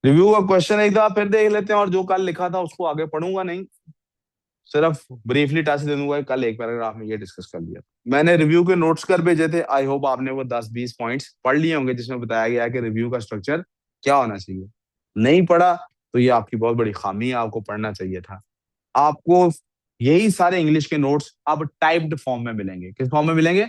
Review का question एक दफा फिर देख लेते हैं, और जो कल लिखा था उसको आगे पढ़ूंगा नहीं, सिर्फ ब्रीफली टच दे दूंगा। कल एक पैराग्राफ में ये डिस्कस कर लिया। मैंने रिव्यू के नोट्स कर भेजे थे, आई होप आपने वो 10-20 पॉइंट्स पढ़ लिए होंगे जिसमें बताया गया है कि रिव्यू का स्ट्रक्चर क्या होना चाहिए। नहीं पढ़ा तो ये आपकी बहुत बड़ी खामी है, आपको पढ़ना चाहिए था। आपको यही सारे इंग्लिश के नोट्स अब टाइप्ड फॉर्म में मिलेंगे। किस फॉर्म में मिलेंगे?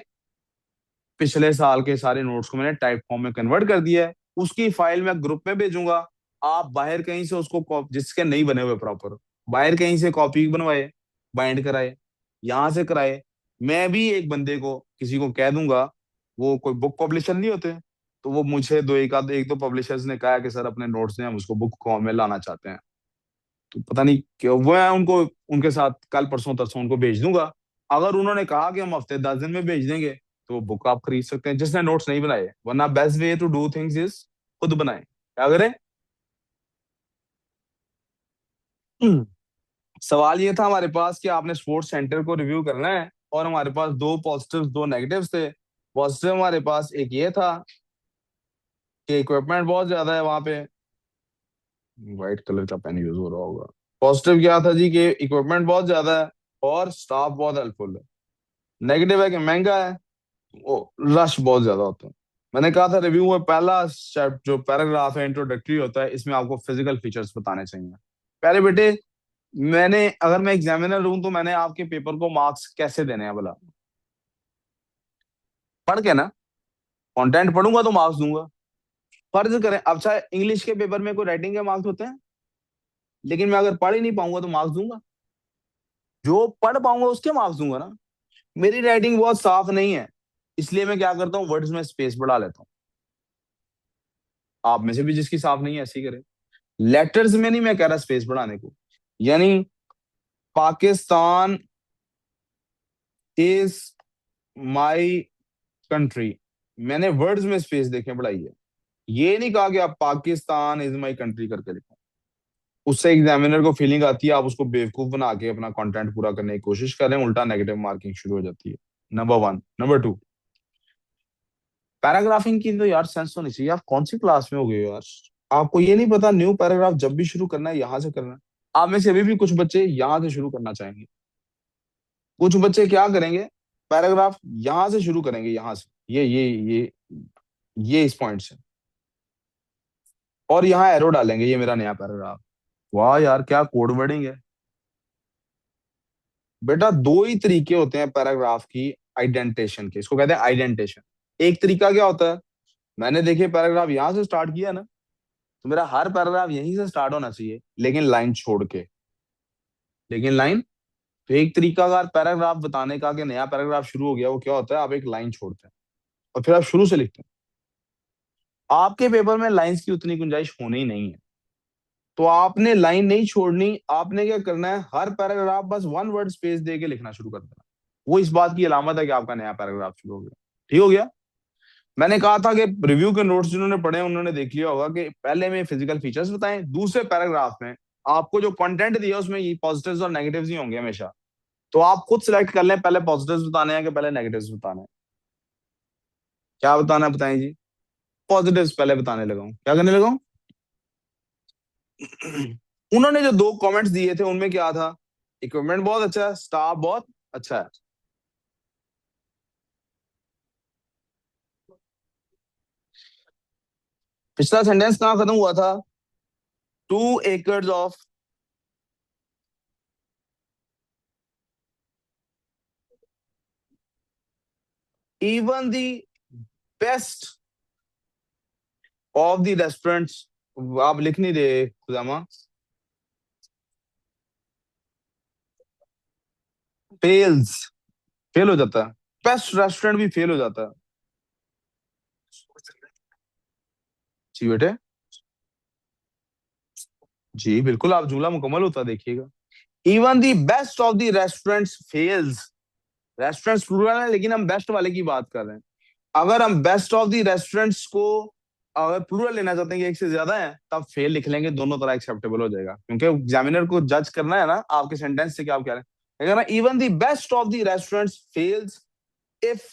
पिछले साल के सारे नोट्स को मैंने टाइप फॉर्म में कन्वर्ट कर दिया है, उसकी फाइल मैं ग्रुप में भेजूंगा। आप बाहर कहीं से उसको जिसके नहीं बने हुए प्रॉपर, बाहर कहीं से कॉपी बनवाए, बाइंड कराए, यहां से कराए। मैं भी एक बंदे को किसी को कह दूंगा, वो कोई बुक पब्लिशर नहीं होते, तो वो मुझे एक दो पब्लिशर्स ने कहा कि सर अपने नोट्स ने हम उसको बुक फॉर्म में लाना चाहते हैं। तो पता नहीं क्यों वो है, उनको उनके साथ कल परसों तरसों उनको भेज दूंगा। अगर उन्होंने कहा कि हम हफ्ते 10 दिन में भेज देंगे, तो वो बुक आप खरीद सकते हैं जिसने नोट्स नहीं बनाए। वरना best way to do things is खुद बनाए। क्या करें? सवाल ये था हमारे पास कि आपने स्पोर्ट्स सेंटर को रिव्यू करना है, और हमारे पास दो पॉजिटिव्स दो नेगेटिव्स थे। पॉजिटिव हमारे पास एक ये था कि इक्विपमेंट बहुत ज्यादा है वहां पे। व्हाइट कलर का पेन यूज हो रहा होगा। पॉजिटिव क्या था जी? कि इक्विपमेंट बहुत ज्यादा है और स्टाफ बहुत हेल्पफुल है। नेगेटिव है कि महंगा है, वो रश बहुत ज्यादा होता है। मैंने कहा था रिव्यू में पहला जो पैराग्राफ है इंट्रोडक्टरी होता है, इसमें आपको फिजिकल फीचर्स बताने चाहिए। पहले बेटे, मैंने अगर मैं एग्जामिनर हूं तो मैंने आपके पेपर को मार्क्स कैसे देने हैं भला? पढ़ के ना। कंटेंट पढ़ूंगा तो मार्क्स दूंगा। फर्ज करें अब चाहे इंग्लिश के पेपर में कोई राइटिंग के मार्क्स होते हैं, लेकिन मैं अगर पढ़ ही नहीं पाऊंगा तो मार्क्स दूंगा? जो पढ़ पाऊंगा उसके मार्क्स दूंगा ना। मेरी राइटिंग बहुत साफ नहीं है, इसलिए मैं क्या करता हूँ, वर्ड्स में स्पेस बढ़ा लेता हूँ। आप में से भी जिसकी साफ नहीं है ऐसी करे। लेटर्स में नहीं मैं कह रहा स्पेस बढ़ाने को, यानी पाकिस्तान इज माई कंट्री, मैंने वर्ड्स में स्पेस देखे बढ़ाई है। ये नहीं कहा कि आप पाकिस्तान इज माई कंट्री करके लिखो। उससे एग्जामिनर को फीलिंग आती है आप उसको बेवकूफ बना के अपना कंटेंट पूरा करने की कोशिश कर रहे हैं, उल्टा नेगेटिव मार्किंग शुरू हो जाती है। Number one. Number two, paragraphing की तो यार सेंस होनी चाहिए। आप कौन सी क्लास में हो गए हो यार? आपको ये नहीं पता न्यू पैराग्राफ जब भी शुरू करना है यहां से करना है? आप में से अभी भी कुछ बच्चे यहां से शुरू करना चाहेंगे। कुछ बच्चे क्या करेंगे, पैराग्राफ यहां से शुरू करेंगे, यहां से ये इस पॉइंट से, और यहाँ एरो डालेंगे ये मेरा नया पैराग्राफ। वाह यार क्या कोड वर्डिंग है। बेटा दो ही तरीके होते हैं पैराग्राफ की आइडेंटेशन के, इसको कहते हैं आइडेंटेशन। एक तरीका क्या होता है, मैंने देखिए पैराग्राफ यहां से स्टार्ट किया ना, तो मेरा हर पैराग्राफ यहीं से स्टार्ट होना चाहिए, लेकिन लाइन छोड़ के। लेकिन लाइन, तो एक तरीका अगर पैराग्राफ बताने का कि नया पैराग्राफ शुरू हो गया, वो क्या होता है, आप एक लाइन छोड़ते हैं और फिर आप शुरू से लिखते हैं। आपके पेपर में लाइंस की उतनी गुंजाइश होनी ही नहीं है, तो आपने लाइन नहीं छोड़नी। आपने क्या करना है, हर पैराग्राफ बस वन वर्ड स्पेस दे के लिखना शुरू कर देना। वो इस बात की अलामत है कि आपका नया पैराग्राफ शुरू हो गया। ठीक हो गया? मैंने कहा था कि रिव्यू के नोट्स जिन्होंने पढ़े हैं, उन्होंने देख लिया होगा कि पहले में फिजिकल फीचर्स बताएं, दूसरे पैराग्राफ में आपको जो कंटेंट दिया उसमें ये पॉजिटिव्स और नेगेटिव्स ही होंगे हमेशा। तो आप खुद सिलेक्ट कर लें पहले पॉजिटिव्स बताने हैं कि पहले नेगेटिव्स बताने हैं। क्या बताना है बताएं जी? पॉजिटिव्स पहले बताने लगा हूं। क्या करने लगा हूं? उन्होंने जो दो कमेंट्स दिए थे उनमें क्या था? इक्विपमेंट बहुत अच्छा है, स्टाफ बहुत अच्छा है। पिछला सेंटेंस कहाँ खत्म हुआ था? 2 acres of, even the best of the restaurants. आप लिख नहीं रहे खुदामा। फेल्स, फेल हो जाता है। बेस्ट रेस्टोरेंट भी फेल हो जाता है। जी बेटे, जी बिल्कुल, आप जुमला मुकम्मल होता देखिएगा। Even the best of the restaurants fails. Restaurants plural है लेकिन हम बेस्ट वाले की बात कर रहे हैं। अगर हम बेस्ट ऑफ द रेस्टोरेंट्स को अगर प्लूरल लेना चाहते हैं कि एक से ज्यादा है, तब फेल लिख लेंगे, दोनों तरह एक्सेप्टेबल हो जाएगा, क्योंकि एग्जामिनर को जज करना है ना आपके सेंटेंस से क्या आप कह रहे हैं। अगर even the best of the restaurants fails if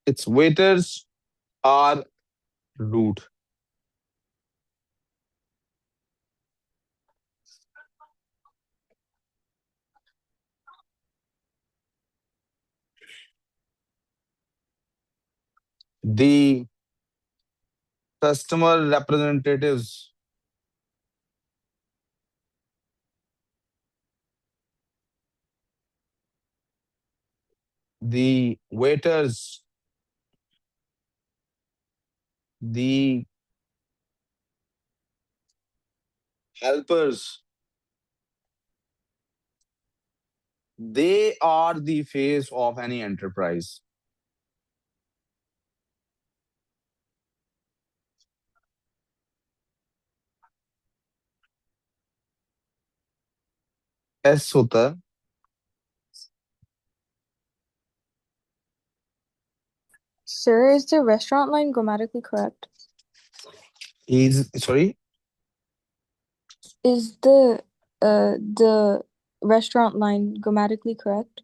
its waiters are rude. The customer representatives, the waiters, the helpers, they are the face of any enterprise. S होता है। Sir, is the restaurant line grammatically correct? Is sorry. Is the restaurant line grammatically correct?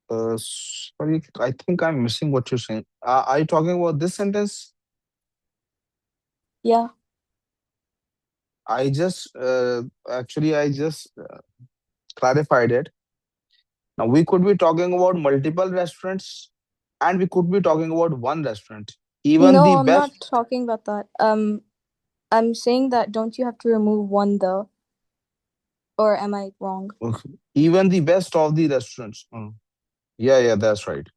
Sorry, I think I'm missing what you're saying. Are you talking about this sentence? Yeah. I just actually I just clarified it. Now we could be talking about multiple restaurants, and we could be talking about one restaurant. Even the No, I'm not best, talking about that. I'm saying that don't you have to remove one the, or am I wrong? even the best of the restaurants. Yeah, yeah, that's right.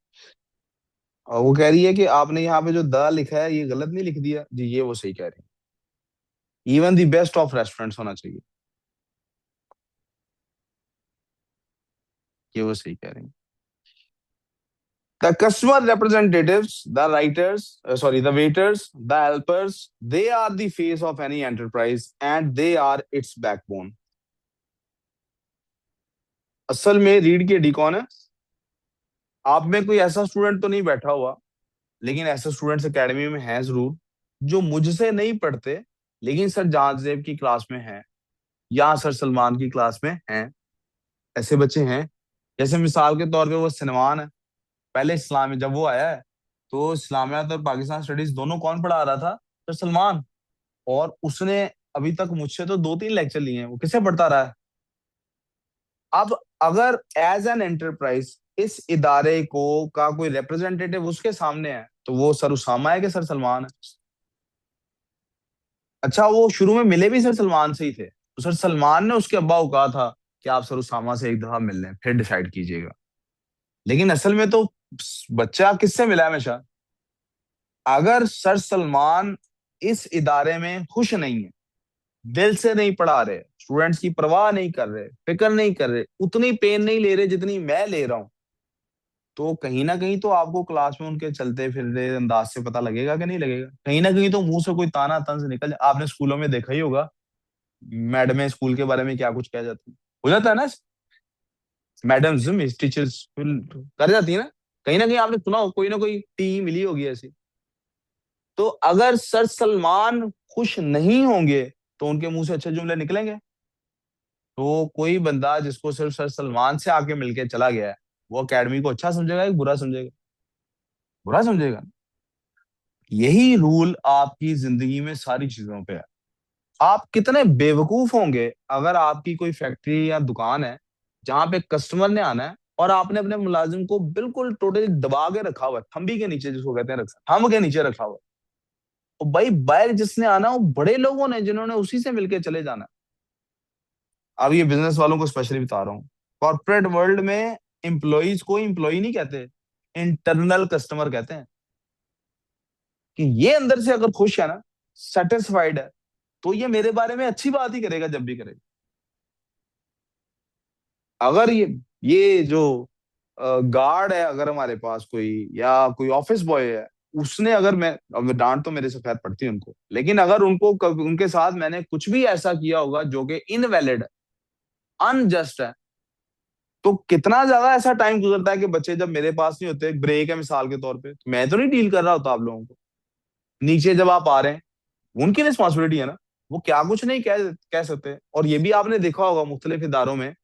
और वो कह रही है कि आपने यहाँ पे जो द लिखा है ये गलत नहीं लिख दिया जी, ये वो सही कह रही है। Even the best of restaurants होना चाहिए, ये वो सही कह रही है। The customer representatives, the writers, sorry, the waiters, the helpers, they are the face of any enterprise and they are its backbone. असल में रीड की डी कौन है? आप में कोई ऐसा स्टूडेंट तो नहीं बैठा हुआ, लेकिन ऐसे स्टूडेंट्स एकेडमी में हैं जरूर, जो मुझसे नहीं पढ़ते लेकिन सर जहांजेब की क्लास में हैं या सर सलमान की क्लास में हैं। ऐसे बच्चे हैं। जैसे मिसाल के तौर पे वो सलमान है। पहले इस्लाम में जब वो आया है तो इस्लामियात और पाकिस्तान स्टडीज दोनों कौन पढ़ा रहा था? सर सलमान। और उसने अभी तक मुझसे तो 2-3 लेक्चर लिए हैं। वो किसे पढ़ता रहा है? अब अगर एज एन एंटरप्राइज इस इदारे को का कोई रिप्रेजेंटेटिव उसके सामने है तो वो सर उसामा है कि सर सलमान है? अच्छा, वो शुरू में मिले भी सर सलमान से ही थे, तो सर सलमान ने उसके अब्बा को कहा था कि आप सर उसामा से एक दफा मिल लें फिर डिसाइड कीजिएगा। लेकिन असल में तो बच्चा किससे मिला है हमेशा? अगर सर सलमान इस इदारे में खुश नहीं है, दिल से नहीं पढ़ा रहे, स्टूडेंट्स की परवाह नहीं कर रहे, फिक्र नहीं कर रहे, उतनी पेन नहीं ले रहे जितनी मैं ले रहा हूं, तो कहीं ना कहीं तो आपको क्लास में उनके चलते फिरते अंदाज से पता लगेगा कि नहीं लगेगा? कहीं ना कहीं तो मुंह से कोई ताना तंज निकल आपने स्कूलों में देखा ही होगा, मैडम स्कूल के बारे में क्या कुछ कह जाती हो जाता है ना, मैडम टीचर्स कर जाती है ना। कहीं ना कहीं आपने सुना हो, कोई ना कोई टी मिली होगी ऐसी। तो अगर सर सलमान खुश नहीं होंगे तो उनके मुंह से अच्छे जुमले निकलेंगे? तो कोई बंदा जिसको सिर्फ सर सलमान से आके मिलके चला गया है, वो अकेडमी को अच्छा समझेगा या बुरा समझेगा? बुरा समझेगा। यही रूल आपकी जिंदगी में सारी चीजों पे है। आप कितने बेवकूफ होंगे अगर आपकी कोई फैक्ट्री या दुकान है जहां पे कस्टमर ने आना है और आपने अपने मुलाजिम को बिल्कुल टोटली दबा के रखा हुआ है, थंबी के नीचे जिसको कहते हैं, रखा थंब के नीचे रखा हुआ है। तो भाई बाहर जिसने आना वो बड़े लोगों ने जिन्होंने उसी से मिलके चले जाना है। अब ये बिजनेस वालों को स्पेशली बता रहा हूँ। कॉर्पोरेट वर्ल्ड में एम्प्लॉइज को एम्प्लॉय नहीं कहते, इंटरनल कस्टमर कहते हैं। कि ये अंदर से अगर खुश है ना, सेटिस्फाइड है, तो ये मेरे बारे में अच्छी बात ही करेगा जब भी करेगा। अगर ये जो गार्ड है अगर हमारे पास कोई या कोई ऑफिस बॉय है, उसने अगर मैं अब डांट तो मेरे से खैर पड़ती है उनको, लेकिन अगर उनके साथ मैंने कुछ भी ऐसा किया होगा जो कि इनवैलिड अनजस्ट है, तो कितना ज्यादा ऐसा टाइम गुजरता है कि बच्चे जब मेरे पास नहीं होते, ब्रेक है मिसाल के तौर पे, तो मैं तो नहीं डील कर रहा होता आप लोगों को। नीचे जब आप आ रहे हैं, उनकी रिस्पॉन्सिबिलिटी है ना, वो क्या कुछ नहीं कह सकते। और ये भी आपने देखा होगा मुख्तलिफ इदारों में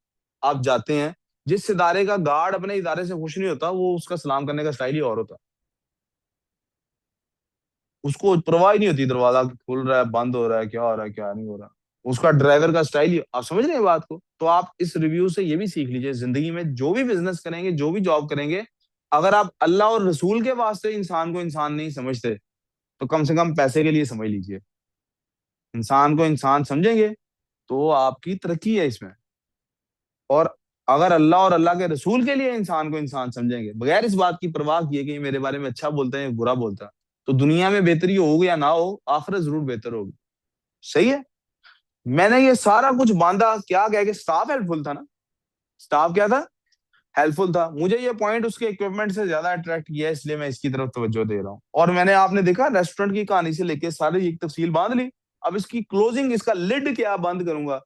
आप जाते हैं, जिस इदारे का गार्ड अपने इदारे से खुश नहीं होता वो उसका सलाम करने का स्टाइल ही और होता। उसको परवाह ही नहीं होती दरवाजा खुल रहा है बंद हो रहा है क्या हो रहा है क्या नहीं हो रहा। उसका ड्राइवर का स्टाइल ही, आप समझ रहे हैं बात को। तो आप इस रिव्यू से ये भी सीख लीजिए, जिंदगी में जो भी बिजनेस करेंगे जो भी जॉब करेंगे, अगर आप अल्लाह और रसूल के वास्ते इंसान को इंसान नहीं समझते, तो कम से कम पैसे के लिए समझ लीजिए। इंसान को इंसान समझेंगे तो आपकी तरक्की है इसमें। और अगर अल्लाह और अल्लाह के रसूल के लिए इंसान को इंसान समझेंगे, बगैर इस बात की परवाह किए कि ये मेरे बारे में अच्छा बोलते हैं बुरा बोलता है, तो दुनिया में बेहतरी हो या ना हो, आखिरत जरूर बेहतर होगी। सही है। मैंने ये सारा कुछ बांधा क्या कह के, स्टाफ हेल्पफुल था ना। स्टाफ क्या था, हेल्पफुल था। मुझे ये पॉइंट उसके इक्विपमेंट से ज्यादा अट्रैक्ट किया, इसलिए मैं इसकी तरफ तवज्जो दे रहा हूँ। और मैंने, आपने देखा रेस्टोरेंट की कहानी से लेके सारी एक तफसील बांध ली। अब इसकी क्लोजिंग, इसका लिड क्या बंद करूंगा।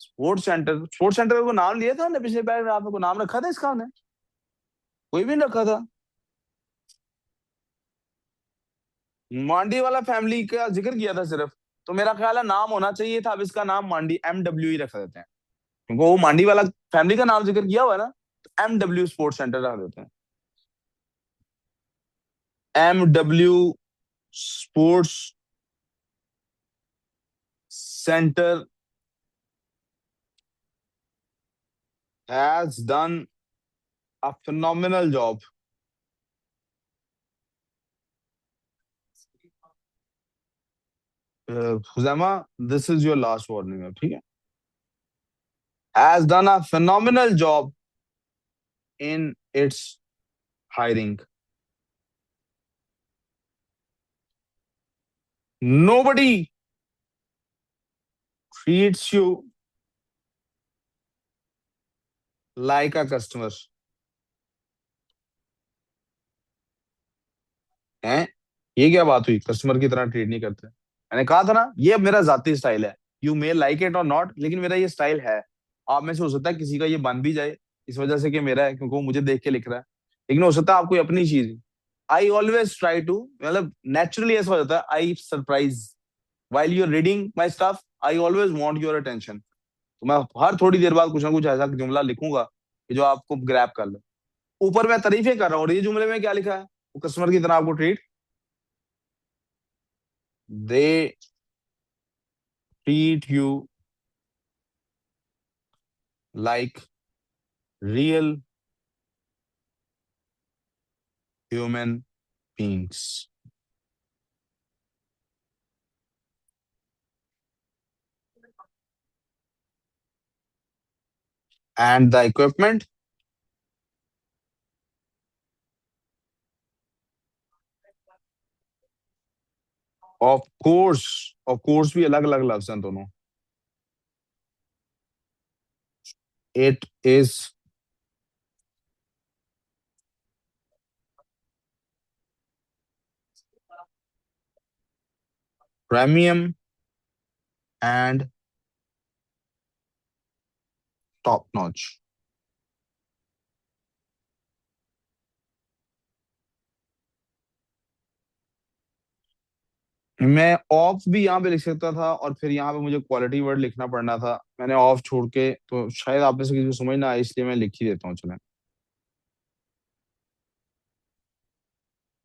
स्पोर्ट्स सेंटर, स्पोर्ट्स सेंटर को नाम लिया था हमने पिछले पैराग्राफ में, को नाम रखा था इसका हमने, कोई भी नहीं रखा था। मांडी वाला फैमिली का जिक्र किया था सिर्फ। तो मेरा ख्याल है नाम होना चाहिए था, अब इसका नाम मांडी MW ही रख देते हैं, क्योंकि वो मांडी वाला फैमिली का नाम जिक्र किया हुआ है ना, तो MW स्पोर्ट्स सेंटर रख देते हैं। MW sports centre has done a phenomenal job। Huzaima, this is your last warning, ठीक है। Has done a phenomenal job in its hiring। Nobody treats you like a customer। हैं, ये क्या बात हुई, कस्टमर की तरह ट्रीट नहीं करते। मैंने कहा था ना, ये मेरा जाती स्टाइल है। यू मे लाइक इट और नॉट, लेकिन मेरा ये स्टाइल है। आप में से हो सकता है किसी का ये बन भी जाए, इस वजह से कि मेरा है, क्योंकि वो मुझे देख के लिख रहा है। लेकिन हो सकता है आपको अपनी चीज। आई ऑलवेज ट्राई टू, मतलब नेचुरली ऐसा हो जाता है, I surprise while you are reading my stuff, I always want your attention. तो मैं हर थोड़ी देर बाद कुछ ना कुछ ऐसा जुमला लिखूंगा कि जो आपको ग्रैब कर ले। ऊपर मैं तारीफें कर रहा हूँ, और ये जुमले में क्या लिखा है, वो कस्टमर की तरह आपको treat, they treat you like real human beings। And the equipment, of course भी अलग अलग लफ्ज हैं दोनों। It is premium and top notch। मैं ऑफ भी यहाँ पे लिख सकता था, और फिर यहाँ पे मुझे क्वालिटी वर्ड लिखना पड़ना था, मैंने ऑफ छोड़ के, तो शायद आप में से किसी को समझ ना आए, इसलिए मैं लिख ही देता हूँ, चलें।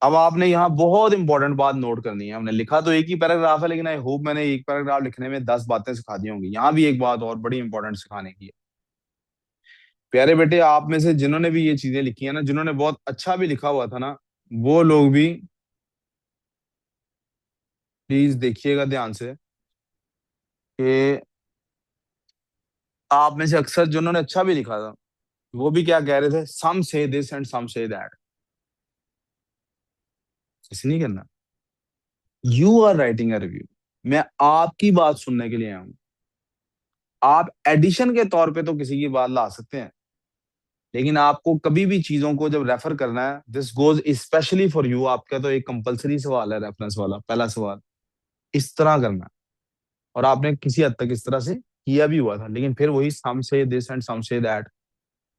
अब आपने यहाँ बहुत इंपॉर्टेंट बात नोट करनी है। हमने लिखा तो एक ही पैराग्राफ है, लेकिन आई होप मैंने एक पैराग्राफ लिखने में 10 बातें सिखा दी होंगी। यहाँ भी एक बात और बड़ी इंपॉर्टेंट सिखाने की है। प्यारे बेटे, आप में से जिन्होंने भी ये चीजें लिखी है ना, जिन्होंने बहुत अच्छा भी लिखा हुआ था ना, वो लोग भी प्लीज देखिएगा ध्यान से कि आप में से अक्सर जिन्होंने अच्छा भी लिखा था, वो भी क्या कह रहे थे, सम से this and some say that. ऐसे नहीं करना। You are writing a review, मैं आपकी बात सुनने के लिए आया हूँ। आप एडिशन के तौर पे तो किसी की बात ला सकते हैं, लेकिन आपको कभी भी चीजों को जब रेफर करना है, this goes specially for you, आपका तो एक कंपलसरी सवाल है रेफरेंस वाला पहला सवाल, इस तरह करना है। और आपने किसी हद तक इस तरह से किया भी हुआ था, लेकिन फिर वही सम से this and some say that,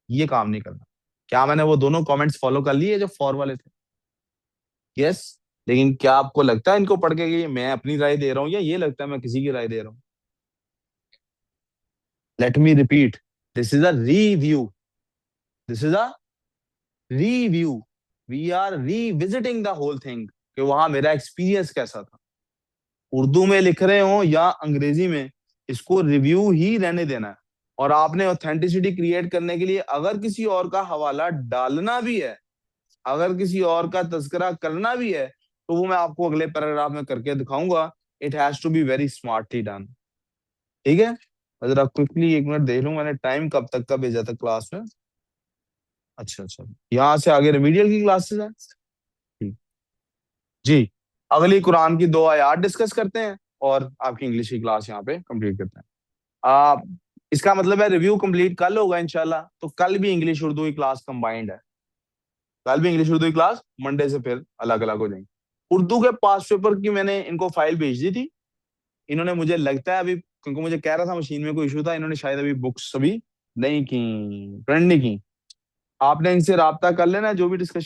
ये काम नहीं करना। क्या मैंने वो दोनों कमेंट्स फॉलो कर लिए जो फॉर वाले थे? यस। लेकिन क्या आपको लगता है इनको पढ़ के कि मैं अपनी राय दे रहा हूँ, या ये लगता है मैं किसी की राय दे रहा हूँ? Let me repeat, this is a review, this is a review, we are revisiting the whole thing. कि वहां मेरा एक्सपीरियंस कैसा था। उर्दू में लिख रहे हो या अंग्रेजी में, इसको रिव्यू ही रहने देना है। और आपने ऑथेंटिसिटी क्रिएट करने के लिए अगर किसी और का हवाला डालना भी है, अगर किसी और का तस्करा करना भी है, तो वो मैं आपको अगले पैराग्राफ में करके दिखाऊंगा। It has to be very smartly done. ठीक है। जरा क्विकली 1 मिनट देख लूं, मैंने टाइम कब तक का भेजा था क्लास में। अच्छा अच्छा, यहाँ से आगे रेमीडियल की क्लासेस है। ठीक। जी, अगली कुरान की 2 आयत डिस्कस करते हैं और आपकी इंग्लिश की क्लास यहाँ पे कंप्लीट करते हैं। आ, इसका मतलब है रिव्यू कंप्लीट कल होगा इंशाल्लाह, तो कल भी इंग्लिश उर्दू की क्लास कंबाइंड है। कल भी इंग्लिश उर्दू की क्लास, मंडे से फिर अलग अलग हो जाएंगी। उर्दू के पास पेपर की मैंने इनको फाइल भेज दी थी। इन्होंने, मुझे लगता है अभी, क्योंकि मुझे कह रहा था मशीन में कोई इशू था, इन्होंने शायद अभी बुक्स अभी नहीं की, प्रिंट नहीं की। आपने इनसे राब्ता कर लेना, जो भी डिस्कशन